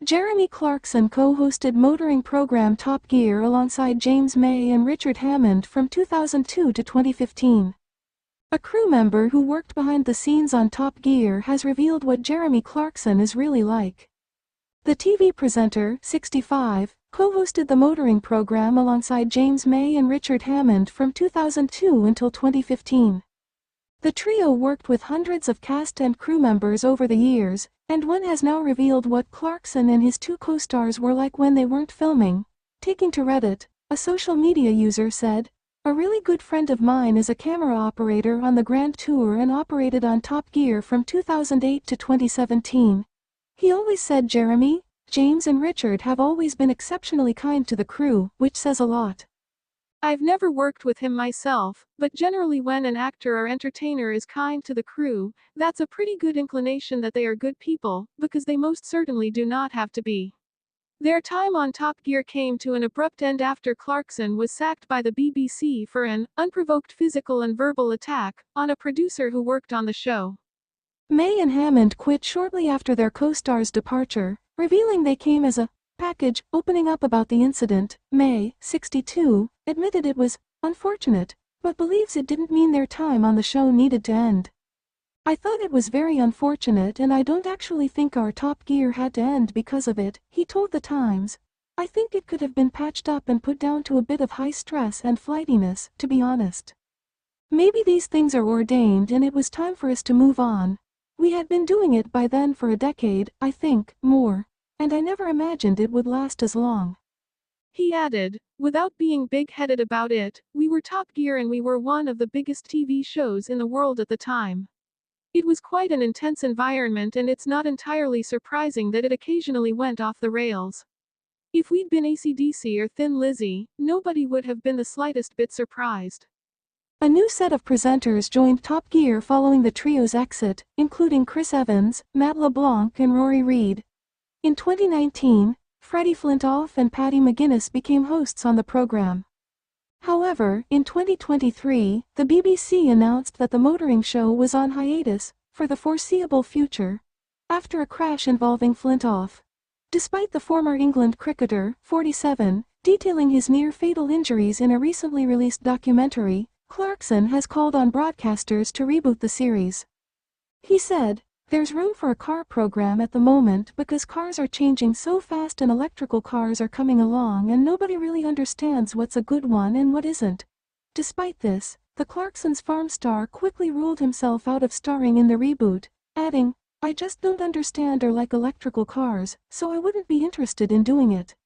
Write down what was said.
Jeremy Clarkson co-hosted motoring program Top Gear alongside James May and Richard Hammond from 2002 to 2015. A crew member who worked behind the scenes on Top Gear has revealed what Jeremy Clarkson is really like. The TV presenter, 65, co-hosted the motoring program alongside James May and Richard Hammond from 2002 until 2015. The trio worked with hundreds of cast and crew members over the years, and one has now revealed what Clarkson and his two co-stars were like when they weren't filming. Taking to Reddit, a social media user said, "A really good friend of mine is a camera operator on the Grand Tour and operated on Top Gear from 2008 to 2017. He always said Jeremy, James and Richard have always been exceptionally kind to the crew, which says a lot. I've never worked with him myself, but generally when an actor or entertainer is kind to the crew, that's a pretty good inclination that they are good people, because they most certainly do not have to be." Their time on Top Gear came to an abrupt end after Clarkson was sacked by the BBC for an unprovoked physical and verbal attack on a producer who worked on the show. May and Hammond quit shortly after their co-star's departure, revealing they came as a package. Opening up about the incident, May, 62, admitted it was unfortunate, but believes it didn't mean their time on the show needed to end. "I thought it was very unfortunate and I don't actually think our Top Gear had to end because of it," he told The Times. "I think it could have been patched up and put down to a bit of high stress and flightiness, to be honest. Maybe these things are ordained and it was time for us to move on. We had been doing it by then for a decade, I think, more. And I never imagined it would last as long." He added, "Without being big-headed about it, we were Top Gear and we were one of the biggest TV shows in the world at the time. It was quite an intense environment and it's not entirely surprising that it occasionally went off the rails. If we'd been AC/DC or Thin Lizzy, nobody would have been the slightest bit surprised." A new set of presenters joined Top Gear following the trio's exit, including Chris Evans, Matt LeBlanc and Rory Reid. In 2019, Freddie Flintoff and Patty McGuinness became hosts on the program. However, in 2023, the BBC announced that the motoring show was on hiatus for the foreseeable future, after a crash involving Flintoff. Despite the former England cricketer, 47, detailing his near-fatal injuries in a recently released documentary, Clarkson has called on broadcasters to reboot the series. He said, "There's room for a car program at the moment because cars are changing so fast and electrical cars are coming along and nobody really understands what's a good one and what isn't." Despite this, the Clarksons' farm star quickly ruled himself out of starring in the reboot, adding, "I just don't understand or like electrical cars, so I wouldn't be interested in doing it."